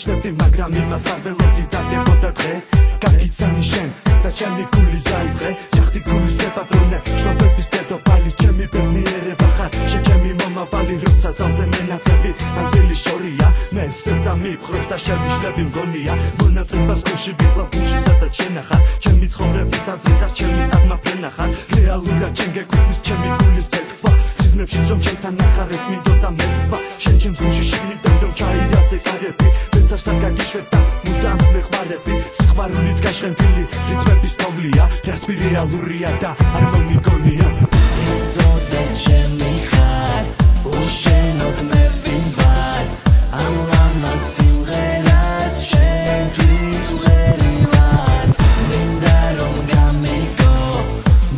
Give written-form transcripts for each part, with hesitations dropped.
გაჩნევდი მაგრამ იმას არ ველოდი დაგდებოდა დღე გაგიცანი შენ და ჩემი გული დაიბრე ჯახდი გულის პატრონე შნობების დედოფალი ჩემი ბედნიერება ხარ შენ ჩემი მომავალი როცა ძალზე მენატრები ანძილი შორია მე სევდა მიფხრობ და შევიშლები მგონია მონატრებას გულში ვიკლავ გულში სადაც შენახარ ჩემი ცხოვრების აზრი ხარ ჩემი აღმაფრენა ხარ რეალურად ჩემ გეკვირვის ჩემი გულის პეტყვა სიზმრებშიც რომ ჩემთან ნახარ ეს მინდოდა მეტყვა შენ ჩემს გულში შიგნიდან რომ ჩაირაძე კარები ვეცარსად გაგიშვებ და მუდამ მეხვარები სიყვარულით გაშენთილი რიტმების თოვლია რაც რეალურია და არ მომიგონია იცოდე ჩემი ხარ უშენოდ მე ვინ ვარ ამ ლამაზ სიმღერას შენთვის ვღერივარ მინდა რომ გამიგო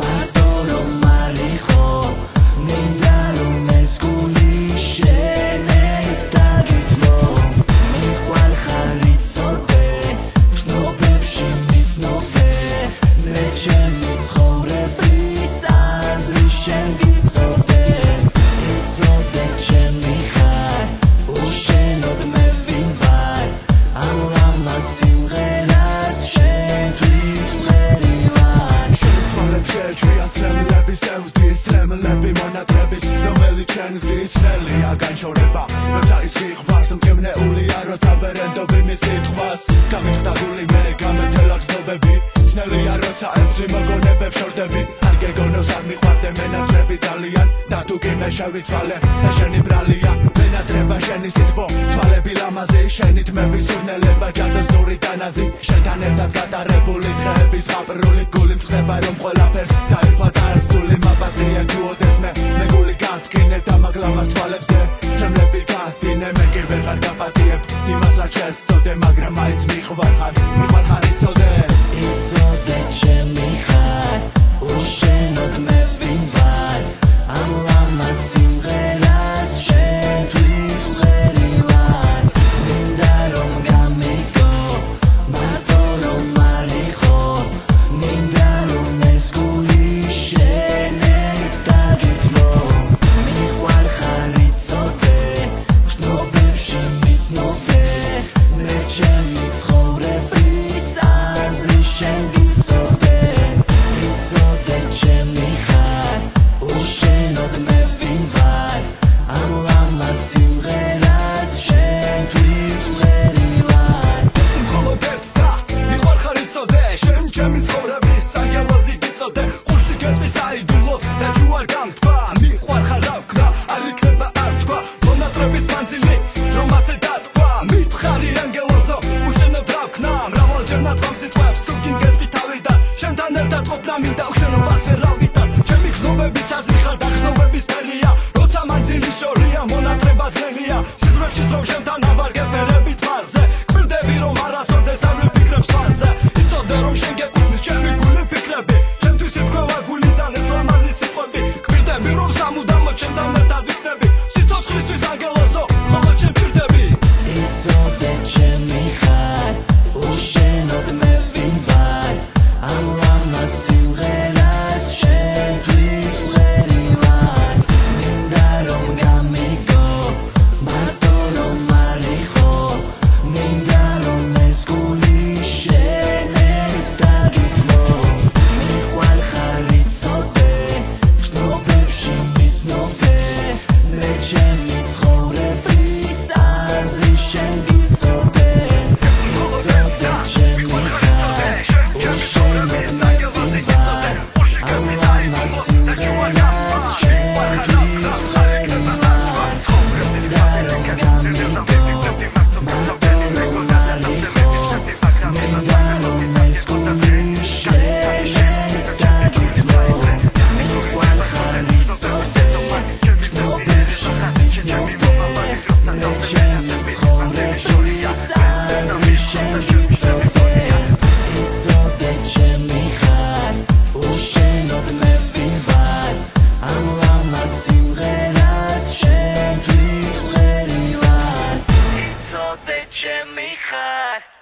მარტო რომ არიხო მინდა რომ ეს გული შენებს დაგითმო მიყვარ ხარ იცოდე ხსნობებში მიცნობე მე ჩემი ცხოვრების აზრი შენ გიცოდე იცოდე ჩემი ხარ უშენოდ მე ვინ ვარ ამ ლამაზ სიმღერას შენთვის ვღერივარ შენ თვალებს შეჭრია ცრემლების ევდის ცრემლები მონატრების რომელიც შენ გდის ნელია განშორება როცა ის გიყვარს მგევნეულია როცა ვერ ენდობი მის სიტყვას გამიხდა გული მე გამეთელა გზნობები ძნელია როცა ებძი მოგონებებს შორდები არ გეგონოს არ მიყვარდე მენატრები ძალიან და თუ კი მე შევიცვალე და შენი ბრალია მენატრება შენი სიტბო თვალები ლამაზი შენი თმების სურნელება ჯადოს ნური დანაზი შენთან ერთად გატარებული დღეების ღაბრული გული მწყდება რომ ყველაფერს დაირქვა წარსული მაბადია თუ ოდეს მე გული გათკინე და მაგლამას თვალებზე ცრემლები გადინე მე კი ვეღარ გაპატიებ იმას რაც შეცოდე მაგრამ მაინც მიყვარ ხარ იცოდე იცოდე ჩემი ხარ უშენოდ მე ვინ ვარ ამ ლამაზ სიმღერას შენთვის ვღერივარ მინდა რომ გამიგო მარტო რომ არიხო მინდა რომ ეს გული შენებს დაგითმო მიყვარ ხარ იცოდე ხსნობებში მიცნობე მე ჩემი ცხოვრების აზრი შენ გიცოდე იცოდე ჩემი ხარ უშენოდ მე ვინ ვარ ამ ლამაზ სიმღერას შენთვის ვღერივარ მხოლოდ ერთს და მიყვარ ხარ იცოდე შენ ჩემი ცხოვრების ანგელოზი ვიცოდე ხუში გეტყვის აიდუმლოს და თუ არ გამთქვა მიყვარ ხარ რა ვქნა არ იქნება არ თქვა მონატრების მანძილი რომ ასე დათქვა მითხარი ანგელოზო უშენოდ რა ვქნა მრავალჯერ ნათქვამ სიტყვებს თუ კი გეტყვი თავიდან შენთან ერთად ყოფნა მინდა უშენობას ვერ რავიდან ჩემი გზნობების აზრი ხარ და გზნობების ფერია როცა მანძილი შორია მონატრება ძნელია სიზმრებშიც რომ შენთან ავარგე ფერები თვალზე გვირდები რომ არასოდეს არ ვიფიქრებ სხვაზე იცოდე რომ შენ გეკუთვნის ჩემი გული ფიქრები ჩემთვის იფრქვევა გულიდან ეს ლამაზი სიტყვები გვირდები რომ სამუდამოდ შენთან ერთად ვიქნები სიცოცხლისთვის ანგელოზო ხოლმე ჩემ ჭირდები იცოდე ჩემი ხარ უშენოდ მე ვინ ვარ ამ ლამაზ სიმღერას შენთვის ვღერივარ მინდა რომ გამიგო მარტო რომ არიხო მინდა რომ ეს გული შენებს დაგითმო მიყვარ ხარ იცოდე ხსნობებში მიცნობე მე ჩემი ცხოვრების აზრი შენ გიცოდე იცოდე ჩემი ხარ უშენოდ მე ვინ ვარ ამ ლამაზ სიმღერას შენთვის ვღერივარ მინდა რომ გამიგო მარტო რომ არიხო მინდა რომ ეს გული შენებს დაგითმო მიყვარ ხარ იცოდე ხსნობებში მიცნობე მე ჩემი ცხოვრების აზრი შენ გიცოდე იცოდე ჩემი ხარ უშენოდ მე ვინ ვარ ამ ლამაზ სიმღერას შენთვის ვღერივარ იცოდე ჩემი ხარ